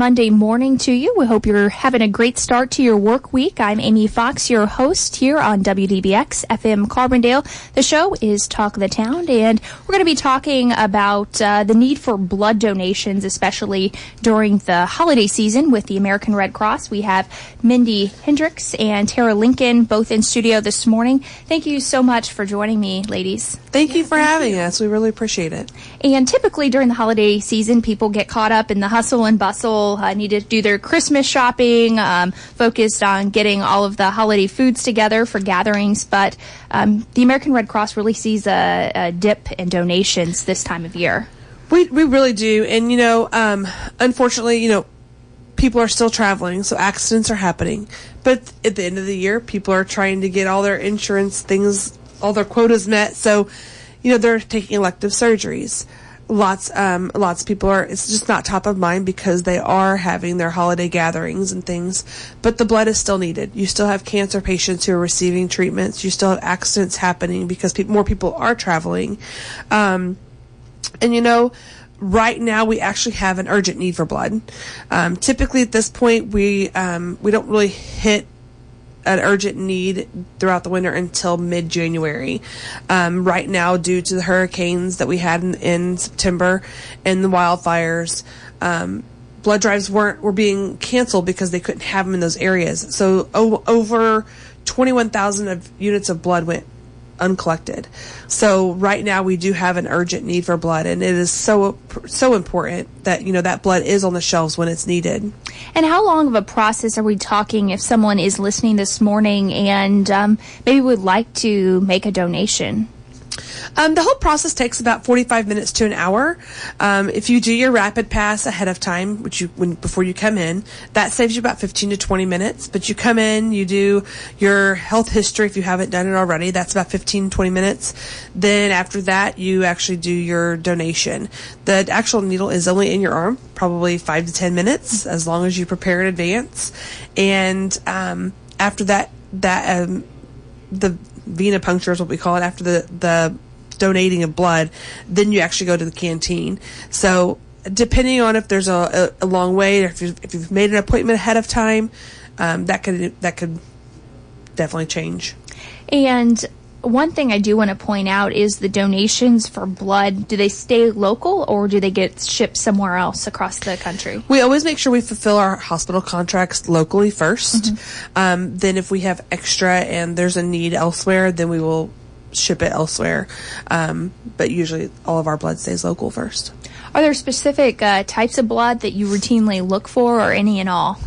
Monday morning to you. We hope you're having a great start to your work week. I'm Amy Fox, your host here on WDBX FM Carbondale. The show is Talk of the Town, and we're going to be talking about the need for blood donations, especially during the holiday season with the American Red Cross. We have Mindy Hendricks and Tara Lincoln both in studio this morning. Thank you so much for joining me, ladies. Thank you for having us. We really appreciate it. And typically during the holiday season, people get caught up in the hustle and bustle, need to do their Christmas shopping, focused on getting all of the holiday foods together for gatherings. But the American Red Cross really sees a dip in donations this time of year. We really do. And, unfortunately, people are still traveling, so accidents are happening. But at the end of the year, people are trying to get all their insurance things, all their quotas met. So, they're taking elective surgeries. Lots of people are, it's just not top of mind because they are having their holiday gatherings and things, but the blood is still needed. You still have cancer patients who are receiving treatments. You still have accidents happening because more people are traveling. And right now we actually have an urgent need for blood. Typically at this point we don't really hit an urgent need throughout the winter until mid-January. Right now, due to the hurricanes that we had in September and the wildfires, blood drives were being canceled because they couldn't have them in those areas. So over 21,000 units of blood went uncollected. So right now we do have an urgent need for blood, and it is so important that that blood is on the shelves when it's needed. And how long of a process are we talking if someone is listening this morning and maybe would like to make a donation? The whole process takes about 45 minutes to an hour. If you do your rapid pass ahead of time, before you come in, that saves you about 15 to 20 minutes. But you come in, you do your health history if you haven't done it already. That's about 15, 20 minutes. Then after that, you actually do your donation. The actual needle is only in your arm, probably 5 to 10 minutes, as long as you prepare in advance. And after that, the venipuncture is what we call it, after the donating of blood, then you actually go to the canteen. So depending on if there's a long wait, or if you've made an appointment ahead of time, that could definitely change. And one thing I do want to point out is the donations for blood, do they stay local or do they get shipped somewhere else across the country? We always make sure we fulfill our hospital contracts locally first. Mm-hmm. Then if we have extra and there's a need elsewhere, then we will ship it elsewhere. But usually all of our blood stays local first. Are there specific types of blood that you routinely look for, or any and all?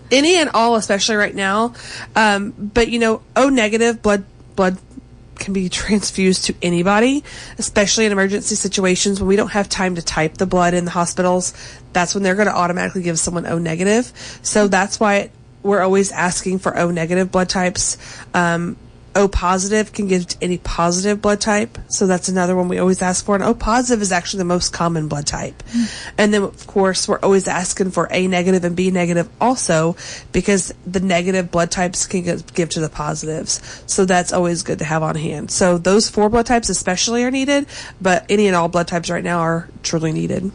Any and all, especially right now. But O negative blood can be transfused to anybody, especially in emergency situations when we don't have time to type the blood in the hospitals. That's when they're going to automatically give someone O negative. So that's why we're always asking for O negative blood types. O positive can give to any positive blood type. So that's another one we always ask for. And O positive is actually the most common blood type. Mm. And then, of course, we're always asking for A negative and B negative also, because the negative blood types can give to the positives. So that's always good to have on hand. So those 4 blood types especially are needed, but any and all blood types right now are truly needed.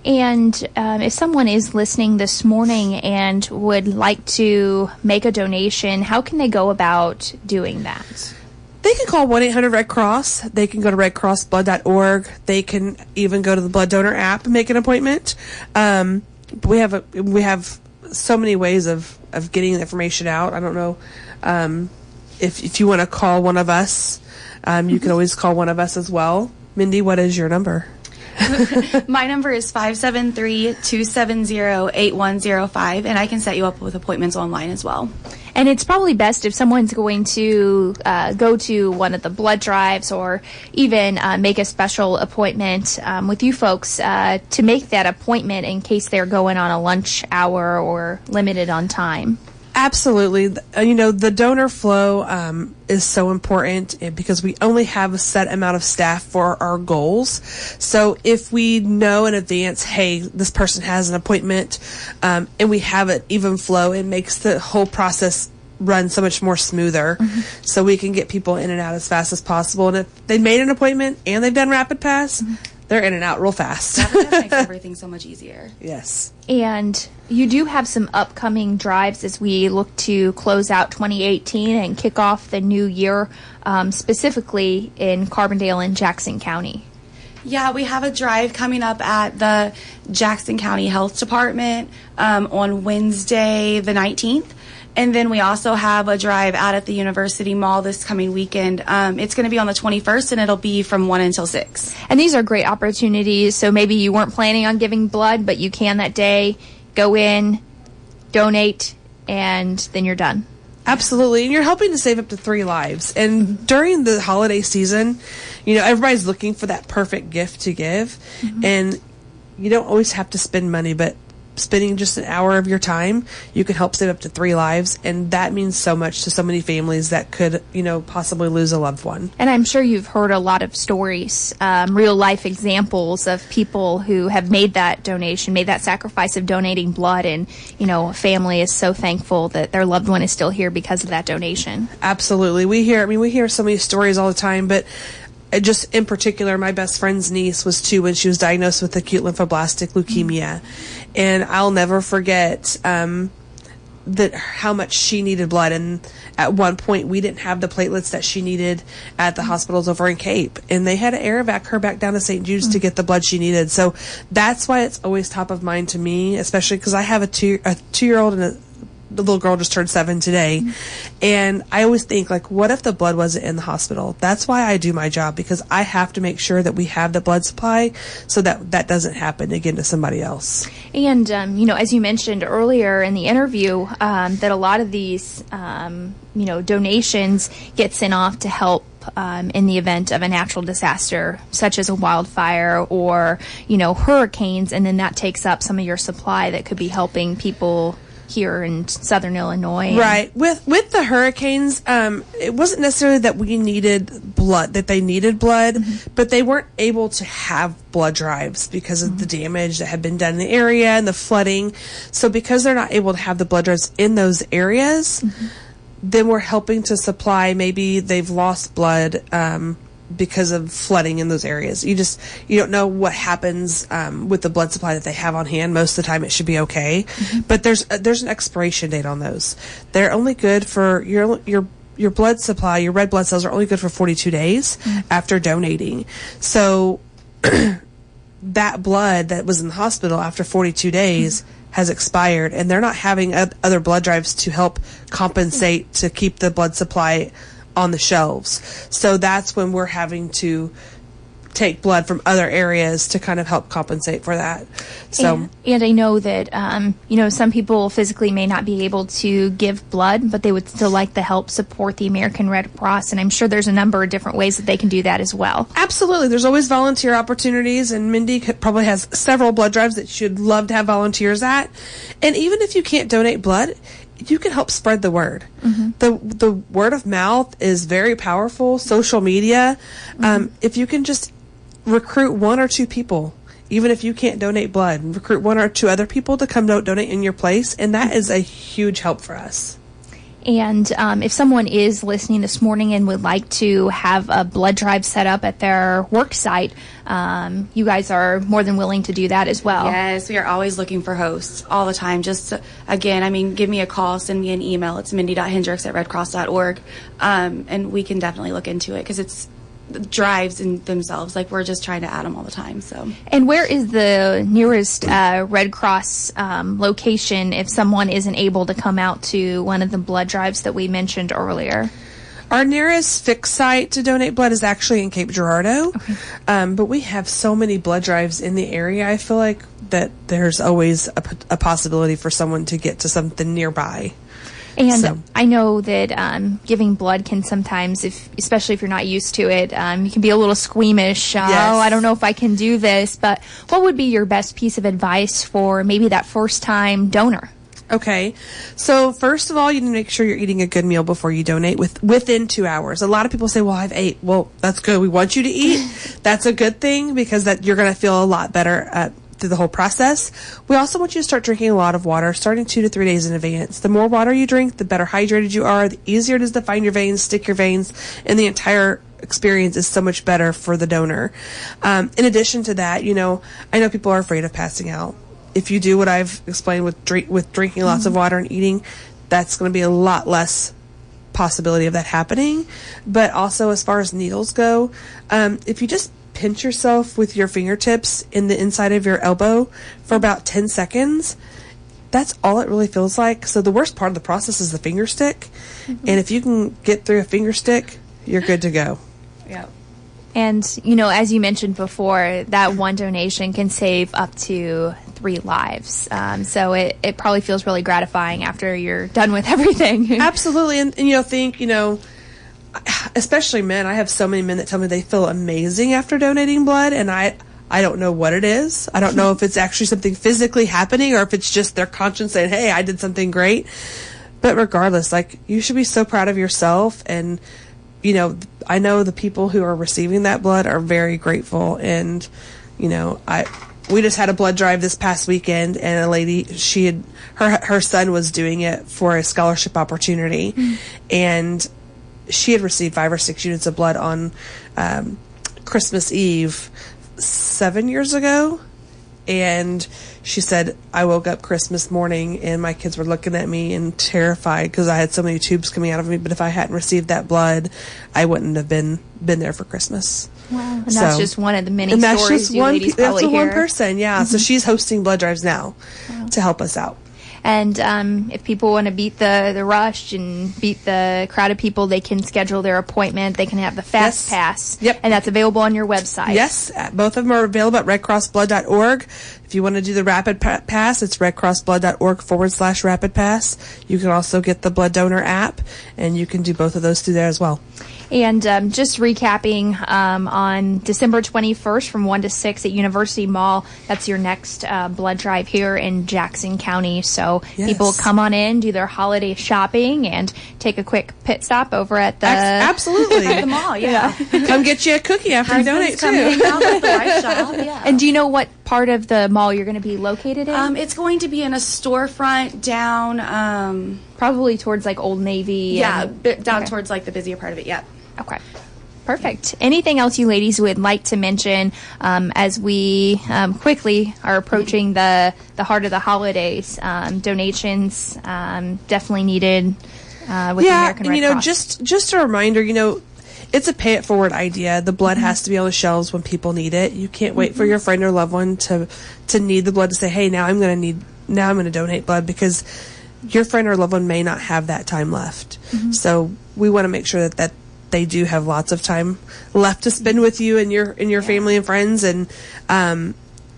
And if someone is listening this morning and would like to make a donation, how can they go about doing that? They can call 1-800-RED-CROSS. They can go to redcrossblood.org. They can even go to the blood donor app and make an appointment. We have so many ways of getting the information out. I don't know if you want to call one of us. You can always call one of us as well. Mindy, what is your number? My number is 573-270-8105, and I can set you up with appointments online as well. And it's probably best if someone's going to go to one of the blood drives or even make a special appointment with you folks to make that appointment in case they're going on a lunch hour or limited on time. Absolutely. The donor flow is so important because we only have a set amount of staff for our goals. So if we know in advance, hey, this person has an appointment, and we have an even flow, it makes the whole process run so much more smoother. Mm-hmm. So we can get people in and out as fast as possible. And if they made an appointment and they've done rapid pass, mm-hmm. they're in and out real fast. That just makes everything so much easier. Yes. And you do have some upcoming drives as we look to close out 2018 and kick off the new year, specifically in Carbondale and Jackson County. Yeah, we have a drive coming up at the Jackson County Health Department on Wednesday the 19th. And then we also have a drive out at the University Mall this coming weekend. It's going to be on the 21st, and it'll be from 1 until 6. And these are great opportunities. So maybe you weren't planning on giving blood, but you can that day. Go in, donate, and then you're done. Absolutely. And you're helping to save up to 3 lives. And during the holiday season, you know, everybody's looking for that perfect gift to give. Mm-hmm. And you don't always have to spend money, but spending just an hour of your time, you can help save up to 3 lives. And that means so much to so many families that could, you know, possibly lose a loved one. And I'm sure you've heard a lot of stories, real life examples of people who have made that donation, made that sacrifice of donating blood. And, you know, a family is so thankful that their loved one is still here because of that donation. Absolutely. We hear so many stories all the time, but just in particular, my best friend's niece was 2 when she was diagnosed with acute lymphoblastic leukemia. And I'll never forget that how much she needed blood. And at one point, we didn't have the platelets that she needed at the hospitals over in Cape. And they had to air evac her back down to St. Jude's to get the blood she needed. So that's why it's always top of mind to me, especially because I have a 2-year-old and the little girl just turned 7 today. And I always think, like, what if the blood wasn't in the hospital? That's why I do my job, because I have to make sure that we have the blood supply so that that doesn't happen again to somebody else. And, you know, as you mentioned earlier in the interview, that a lot of these, you know, donations get sent off to help in the event of a natural disaster, such as a wildfire or, you know, hurricanes, and then that takes up some of your supply that could be helping people here in southern Illinois. Right. With the hurricanes, it wasn't necessarily that we needed blood, that they needed blood, but they weren't able to have blood drives because of the damage that had been done in the area and the flooding. So because they're not able to have the blood drives in those areas, then we're helping to supply, maybe they've lost blood because of flooding in those areas. You don't know what happens with the blood supply that they have on hand. Most of the time it should be okay. But there's an expiration date on those. They're only good for your blood supply. Your red blood cells are only good for 42 days after donating. So that blood that was in the hospital after 42 days has expired, and they're not having other blood drives to help compensate to keep the blood supply on the shelves. So that's when we're having to take blood from other areas to kind of help compensate for that. So and I know that you know, some people physically may not be able to give blood, but they would still like to help support the American Red Cross, and I'm sure there's a number of different ways that they can do that as well. Absolutely. There's always volunteer opportunities, and Mindy probably has several blood drives that she'd love to have volunteers at. And even if you can't donate blood, you can help spread the word. The word of mouth is very powerful. Social media, if you can just recruit 1 or 2 people, even if you can't donate blood, recruit 1 or 2 other people to come donate in your place, and that is a huge help for us. And if someone is listening this morning and would like to have a blood drive set up at their work site, you guys are more than willing to do that as well. Yes, we are always looking for hosts all the time. Just, again, I mean, give me a call, send me an email. It's mindy.hendricks@redcross.org, and we can definitely look into it because it's drives in themselves. Like, we're just trying to add them all the time. So. And where is the nearest Red Cross location if someone isn't able to come out to one of the blood drives that we mentioned earlier? Our nearest fixed site to donate blood is actually in Cape Girardeau. Okay. But we have so many blood drives in the area, I feel like that there's always a possibility for someone to get to something nearby. And I know that giving blood can sometimes, especially if you're not used to it, you can be a little squeamish. Yes. Oh, I don't know if I can do this. But what would be your best piece of advice for maybe that first-time donor? Okay. So first of all, you need to make sure you're eating a good meal before you donate within 2 hours. A lot of people say, well, I've ate. Well, that's good. We want you to eat. That's a good thing because that you're going to feel a lot better through the whole process. We also want you to start drinking a lot of water, starting 2 to 3 days in advance. The more water you drink, the better hydrated you are, the easier it is to find your veins, stick your veins, and the entire experience is so much better for the donor. In addition to that, I know people are afraid of passing out. If you do what I've explained with drinking lots of water and eating, that's going to be a lot less possibility of that happening. But also, as far as needles go, if you just pinch yourself with your fingertips in the inside of your elbow for about 10 seconds, that's all it really feels like. So the worst part of the process is the finger stick. And if you can get through a finger stick, you're good to go. Yeah. And, as you mentioned before, that one donation can save up to 3 lives. So it probably feels really gratifying after you're done with everything. Absolutely. And think, especially men. I have so many men that tell me they feel amazing after donating blood, and I don't know what it is. I don't know if it's actually something physically happening or if it's just their conscience saying, hey, I did something great. But regardless, you should be so proud of yourself. And, I know the people who are receiving that blood are very grateful. And, we just had a blood drive this past weekend, and a lady, her son was doing it for a scholarship opportunity. And she had received 5 or 6 units of blood on Christmas Eve 7 years ago. And she said, I woke up Christmas morning and my kids were looking at me and terrified because I had so many tubes coming out of me. But if I hadn't received that blood, I wouldn't have been there for Christmas. Wow. And that's just one of the many stories you ladies probably hear. That's one person, yeah. So she's hosting blood drives now to help us out. And if people want to beat the rush and beat the crowd of people, they can schedule their appointment. They can have the Fast Pass. Yep. And that's available on your website. Yes. Both of them are available at redcrossblood.org. If you want to do the Rapid Pass, it's redcrossblood.org/Rapid Pass. You can also get the Blood Donor app, and you can do both of those through there as well. And just recapping, on December 21st from 1 to 6 at University Mall, that's your next blood drive here in Jackson County. So people come on in, do their holiday shopping, and take a quick pit stop over at the absolutely the mall. Yeah. Come get you a cookie after you donate too. Hang out at the wife shop. Yeah. And do you know what part of the mall you're going to be located in? It's going to be in a storefront down. Probably towards Old Navy. Down towards the busier part of it. Yep. Okay. Perfect. Anything else you ladies would like to mention as we quickly are approaching the heart of the holidays? Donations definitely needed with the American Red Cross. just a reminder, it's a pay it forward idea. The blood has to be on the shelves when people need it. You can't wait for your friend or loved one to need the blood to say, hey, now I'm going to donate blood, because your friend or loved one may not have that time left. So we want to make sure that they do have lots of time left to spend with you and your family and friends, and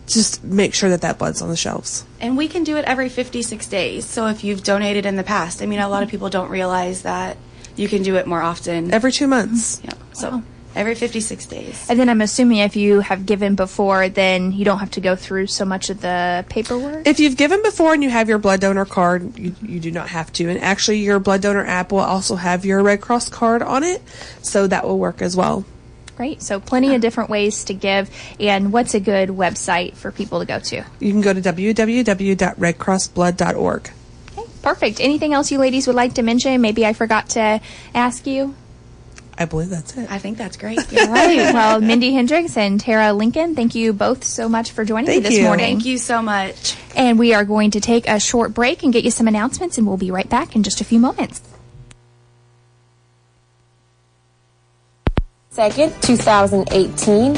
just make sure that blood's on the shelves. And we can do it every 56 days. So if you've donated in the past, a lot of people don't realize that you can do it more often. Every 2 months. Yeah. So every 56 days. And then I'm assuming if you have given before, then you don't have to go through so much of the paperwork? If you've given before and you have your blood donor card, you do not have to. And actually, your blood donor app will also have your Red Cross card on it, so that will work as well. Great. So plenty of different ways to give. And what's a good website for people to go to? You can go to www.redcrossblood.org. Okay, perfect. Anything else you ladies would like to mention? Maybe I forgot to ask you? I believe that's it. I think that's great. All right. Well, Mindy Hendricks and Tara Lincoln, thank you both so much for joining me this morning. Thank you so much. And we are going to take a short break and get you some announcements, and we'll be right back in just a few moments. 2nd, 2018.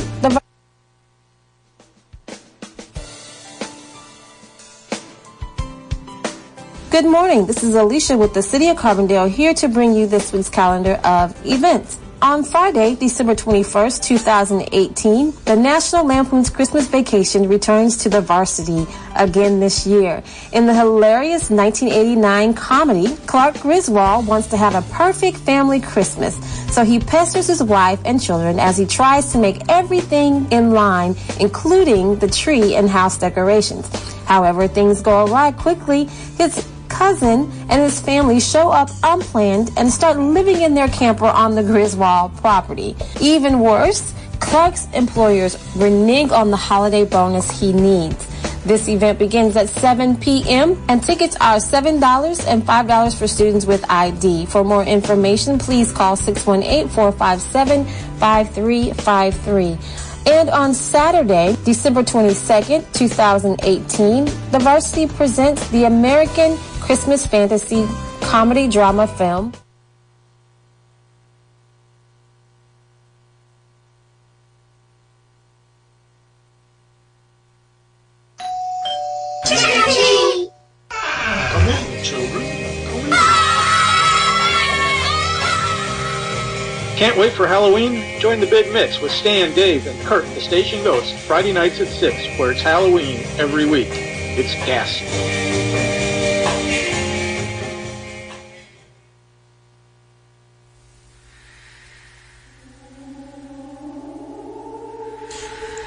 Good morning. This is Alicia with the City of Carbondale, here to bring you this week's calendar of events. On Friday, December 21st, 2018, the National Lampoon's Christmas Vacation returns to the Varsity again this year. In the hilarious 1989 comedy, Clark Griswold wants to have a perfect family Christmas, so he pesters his wife and children as he tries to make everything in line, including the tree and house decorations. However, things go awry quickly. His cousin and his family show up unplanned and start living in their camper on the Griswold property. Even worse, Clark's employers renege on the holiday bonus he needs. This event begins at 7 p.m. and tickets are $7 and $5 for students with ID. For more information, please call 618-457-5353. And on Saturday, December 22nd, 2018, the Varsity presents the American Christmas Fantasy Comedy Drama Film. Come in, children. Come in. Can't wait for Halloween? Join the Big Mix with Stan, Dave, and Kurt, the Station Ghost, Friday nights at 6, where it's Halloween every week. It's ghastly.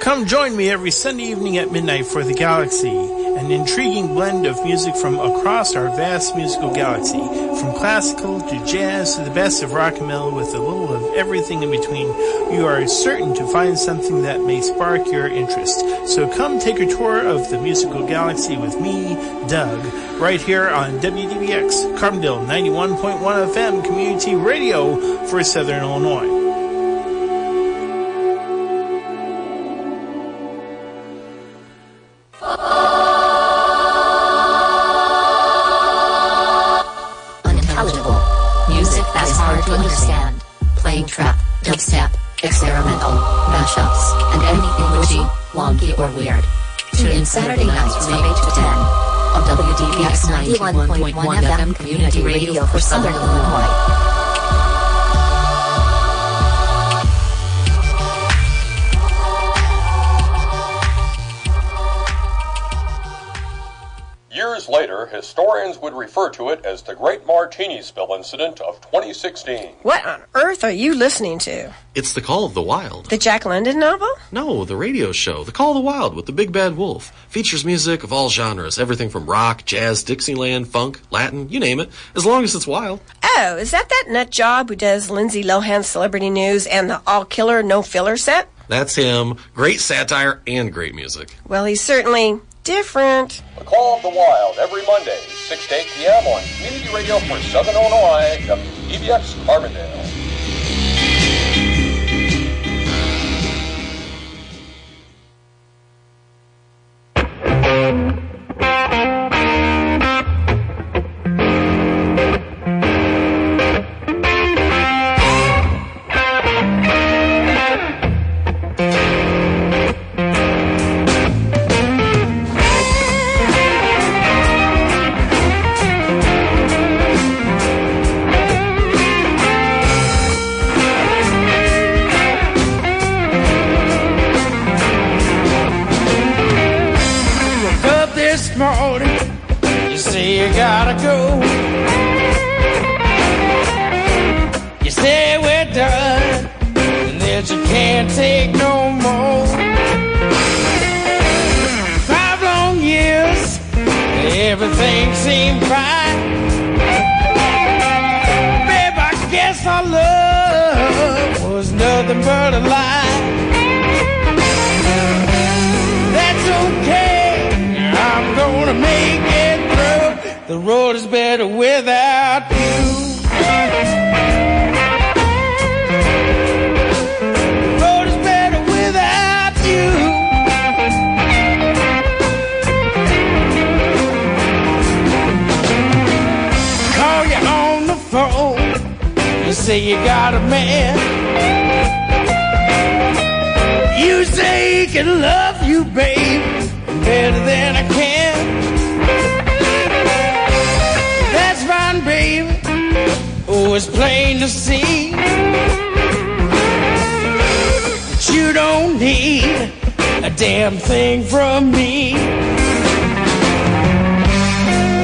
Come join me every Sunday evening at midnight for The Galaxy, an intriguing blend of music from across our vast musical galaxy, from classical to jazz to the best of rock and metal with a little of everything in between. You are certain to find something that may spark your interest. So come take a tour of the musical galaxy with me, Doug, right here on WDBX, Carbondale 91.1 FM Community Radio for Southern Illinois. Dubstep, experimental, mashups, and anything witchy, wonky, or weird. Tune in Saturday nights from 8 to 10 on WDBX 91.1 FM Community Radio for Southern Illinois. Years later, historians would refer to it as the Great Martini Spill Incident of 2016. What on earth are you listening to? It's The Call of the Wild. The Jack London novel? No, the radio show, The Call of the Wild with the Big Bad Wolf. Features music of all genres, everything from rock, jazz, Dixieland, funk, Latin, you name it, as long as it's wild. Oh, is that nut job who does Lindsay Lohan's Celebrity News and the all-killer, no-filler set? That's him. Great satire and great music. Well, he's certainly different. The Call of the Wild every Monday, 6 to 8 p.m. on Community Radio for Southern Illinois, WDBX Carbondale. Everything seemed fine. Babe, I guess our love was nothing but a lie. That's okay, I'm gonna make it through. The road is better without you. You say you got a man. You say he can love you, babe, better than I can. That's fine, baby. Oh, it's plain to see that you don't need a damn thing from me.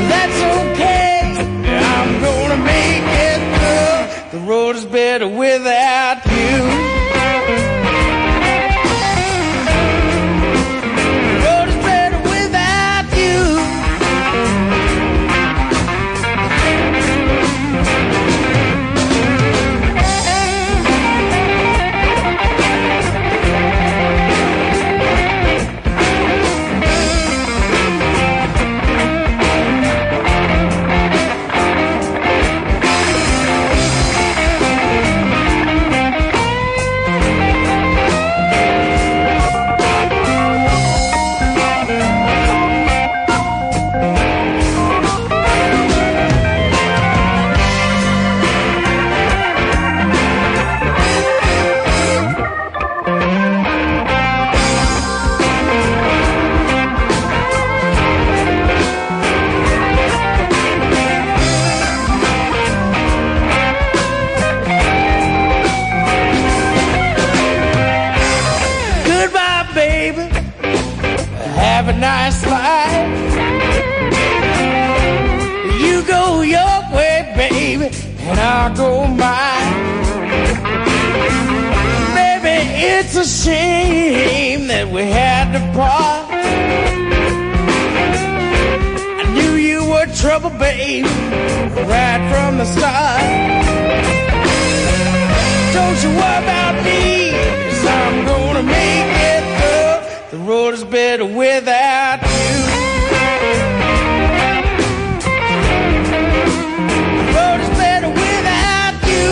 That's okay, I'm gonna make it through. The road is better without you. The road is better without you. and I'll go mine. Baby, it's a shame that we had to part. I knew you were trouble, babe, right from the start. Don't you worry about me, 'cause I'm gonna make it through. The road is better without you. The road is better without you.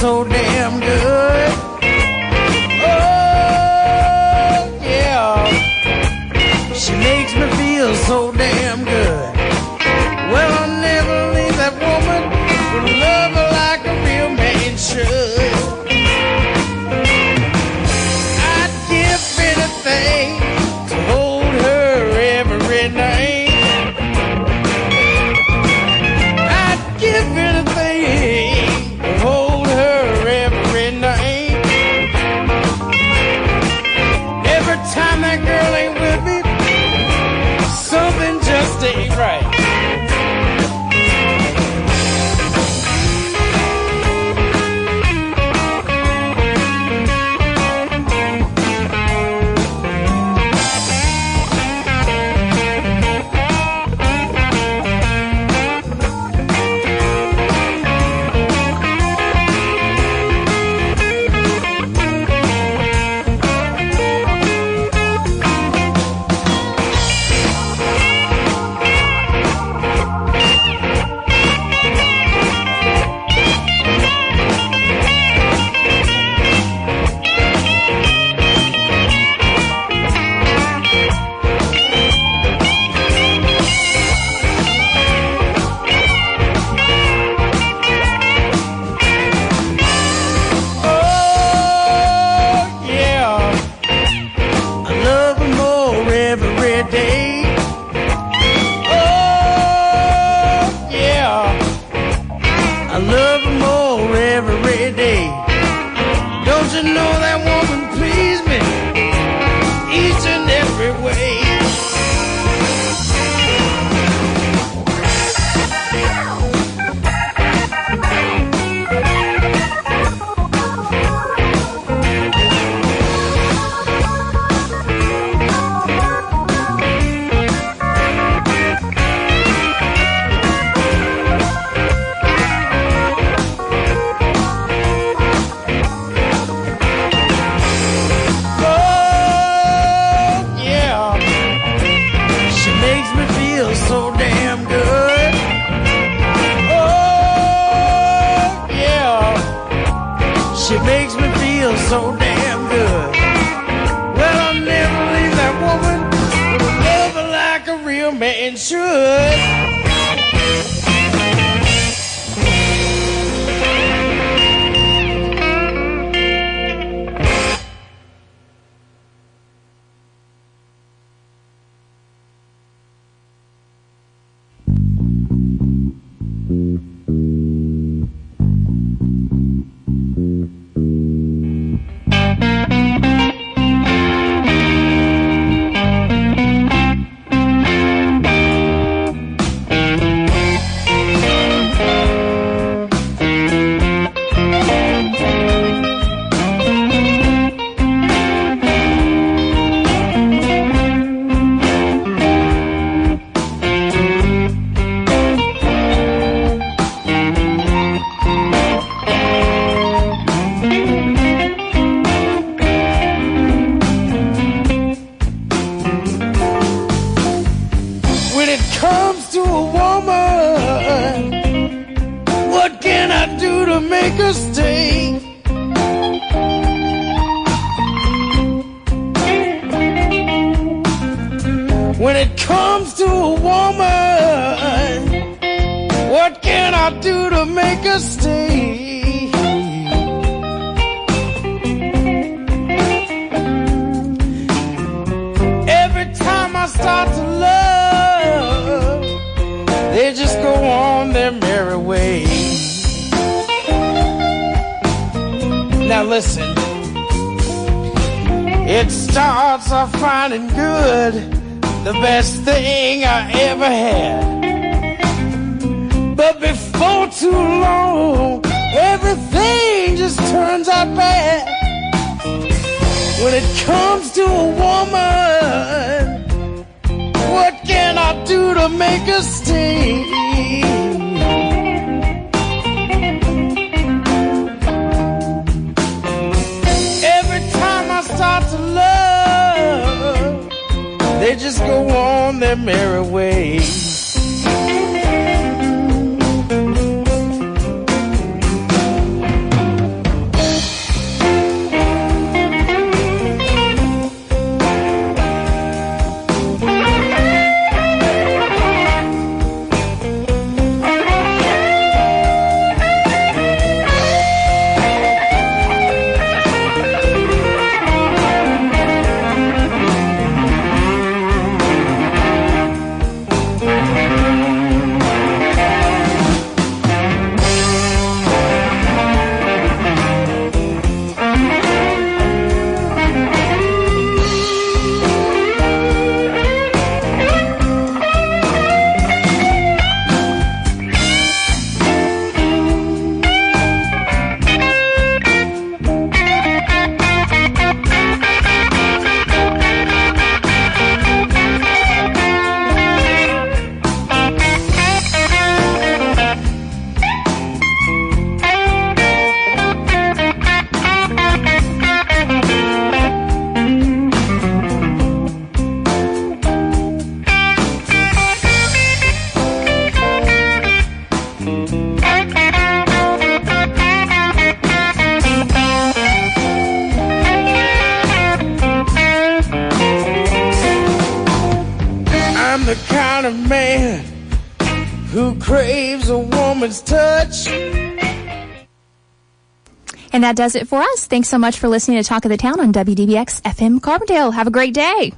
So damn good. Oh, yeah. She makes me feel so damn good. Well, I'll never leave that woman with love her like a real man should. I'd give anything to hold her every night. I'd give anything to hold every night. Every time that girl ain't with me, something just ain't right. man should. I do to make her stay? Every time I start to love, they just go on their merry way. Now listen, it starts off fine and good, the best thing I ever had. But before too long, everything just turns out bad. When it comes to a woman, what can I do to make her stay? Every time I start to love, they just go on their merry way. I'm the kind of man who craves a woman's touch. And that does it for us. Thanks so much for listening to Talk of the Town on WDBX FM Carbondale. Have a great day.